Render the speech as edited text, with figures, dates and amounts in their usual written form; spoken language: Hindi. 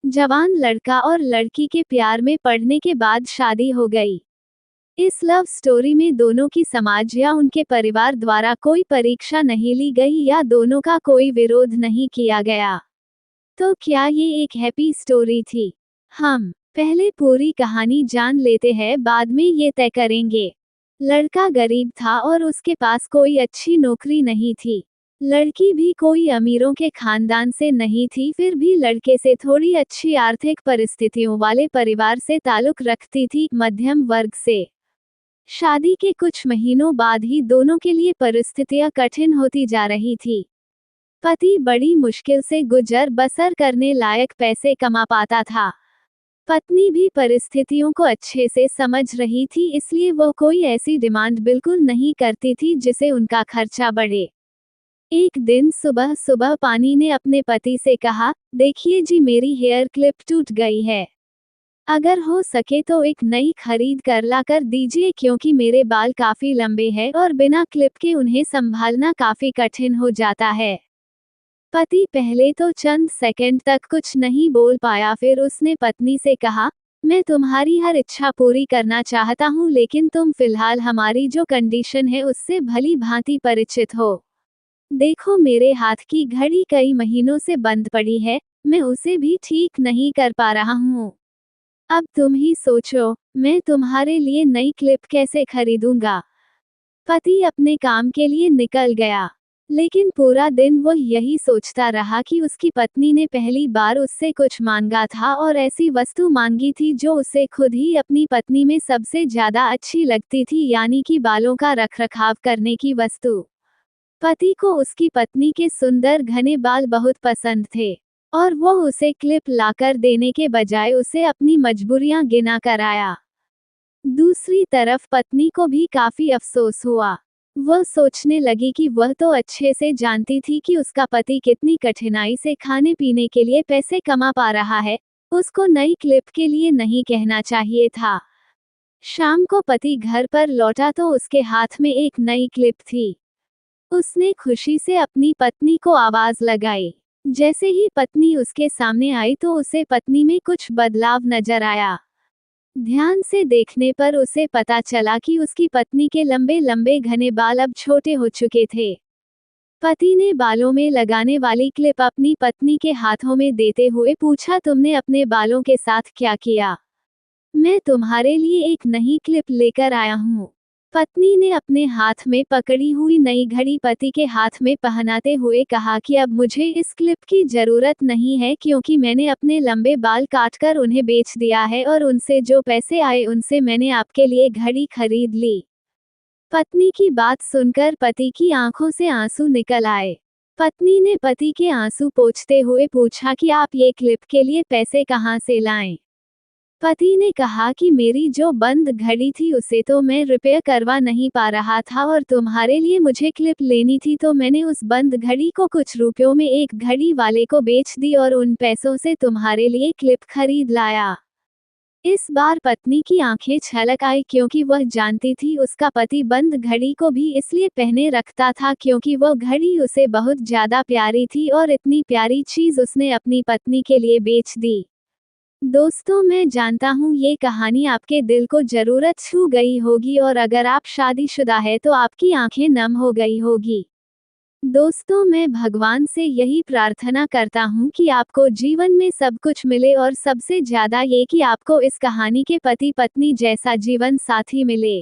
जवान लड़का और लड़की के प्यार में पड़ने के बाद शादी हो गई। इस लव स्टोरी में दोनों की समाज या उनके परिवार द्वारा कोई परीक्षा नहीं ली गई या दोनों का कोई विरोध नहीं किया गया। तो क्या ये एक हैप्पी स्टोरी थी? हम पहले पूरी कहानी जान लेते हैं, बाद में ये तय करेंगे। लड़का गरीब था और उसके पास कोई अच्छी नौकरी नहीं थी। लड़की भी कोई अमीरों के खानदान से नहीं थी, फिर भी लड़के से थोड़ी अच्छी आर्थिक परिस्थितियों वाले परिवार से ताल्लुक रखती थी, मध्यम वर्ग से। शादी के कुछ महीनों बाद ही दोनों के लिए परिस्थितियां कठिन होती जा रही थी। पति बड़ी मुश्किल से गुजर बसर करने लायक पैसे कमा पाता था। पत्नी भी परिस्थितियों को अच्छे से समझ रही थी, इसलिए वो कोई ऐसी डिमांड बिल्कुल नहीं करती थी जिसे उनका खर्चा बढ़े। एक दिन सुबह सुबह पानी ने अपने पति से कहा, देखिए जी, मेरी हेयर क्लिप टूट गई है। अगर हो सके तो एक नई खरीद कर ला कर दीजिए, क्योंकि मेरे बाल काफी लंबे हैं और बिना क्लिप के उन्हें संभालना काफी कठिन हो जाता है। पति पहले तो चंद सेकंड तक कुछ नहीं बोल पाया, फिर उसने पत्नी से कहा, मैं तुम्हारी हर इच्छा पूरी करना चाहता हूँ, लेकिन तुम फिलहाल हमारी जो कंडीशन है उससे भली भांति परिचित हो। देखो, मेरे हाथ की घड़ी कई महीनों से बंद पड़ी है, मैं उसे भी ठीक नहीं कर पा रहा हूँ। अब तुम ही सोचो, मैं तुम्हारे लिए नई क्लिप कैसे खरीदूंगा। पति अपने काम के लिए निकल गया, लेकिन पूरा दिन वो यही सोचता रहा कि उसकी पत्नी ने पहली बार उससे कुछ मांगा था और ऐसी वस्तु मांगी थी जो उसे खुद ही अपनी पत्नी में सबसे ज्यादा अच्छी लगती थी, यानी कि बालों का रखरखाव करने की वस्तु। पति को उसकी पत्नी के सुंदर घने बाल बहुत पसंद थे और वो उसे क्लिप लाकर देने के बजाय उसे अपनी मजबूरियां गिना कर आया। दूसरी तरफ पत्नी को भी काफी अफसोस हुआ। वह सोचने लगी कि वह तो अच्छे से जानती थी कि उसका पति कितनी कठिनाई से खाने पीने के लिए पैसे कमा पा रहा है, उसको नई क्लिप के लिए नहीं कहना चाहिए था। शाम को पति घर पर लौटा तो उसके हाथ में एक नई क्लिप थी। उसने खुशी से अपनी पत्नी को आवाज लगाई। जैसे ही पत्नी उसके सामने आई तो उसे पत्नी में कुछ बदलाव नजर आया। ध्यान से देखने पर उसे पता चला कि उसकी पत्नी के लंबे लंबे घने बाल अब छोटे हो चुके थे। पति ने बालों में लगाने वाली क्लिप अपनी पत्नी के हाथों में देते हुए पूछा, तुमने अपने बालों के साथ क्या किया? मैं तुम्हारे लिए एक नई क्लिप लेकर आया हूँ। पत्नी ने अपने हाथ में पकड़ी हुई नई घड़ी पति के हाथ में पहनाते हुए कहा कि अब मुझे इस क्लिप की जरूरत नहीं है, क्योंकि मैंने अपने लंबे बाल काटकर उन्हें बेच दिया है और उनसे जो पैसे आए उनसे मैंने आपके लिए घड़ी खरीद ली। पत्नी की बात सुनकर पति की आंखों से आंसू निकल आए। पत्नी ने पति के आंसू पोंछते हुए पूछा कि आप ये क्लिप के लिए पैसे कहाँ से लाएं? पति ने कहा कि मेरी जो बंद घड़ी थी उसे तो मैं रिपेयर करवा नहीं पा रहा था और तुम्हारे लिए मुझे क्लिप लेनी थी, तो मैंने उस बंद घड़ी को कुछ रुपयों में एक घड़ी वाले को बेच दी और उन पैसों से तुम्हारे लिए क्लिप खरीद लाया। इस बार पत्नी की आंखें छलक आई, क्योंकि वह जानती थी उसका पति बंद घड़ी को भी इसलिए पहने रखता था क्योंकि वह घड़ी उसे बहुत ज्यादा प्यारी थी और इतनी प्यारी चीज उसने अपनी पत्नी के लिए बेच दी। दोस्तों, मैं जानता हूँ ये कहानी आपके दिल को जरूरत छू गई होगी और अगर आप शादीशुदा है तो आपकी आंखें नम हो गई होगी। दोस्तों, मैं भगवान से यही प्रार्थना करता हूँ कि आपको जीवन में सब कुछ मिले और सबसे ज्यादा ये कि आपको इस कहानी के पति पत्नी जैसा जीवन साथी मिले।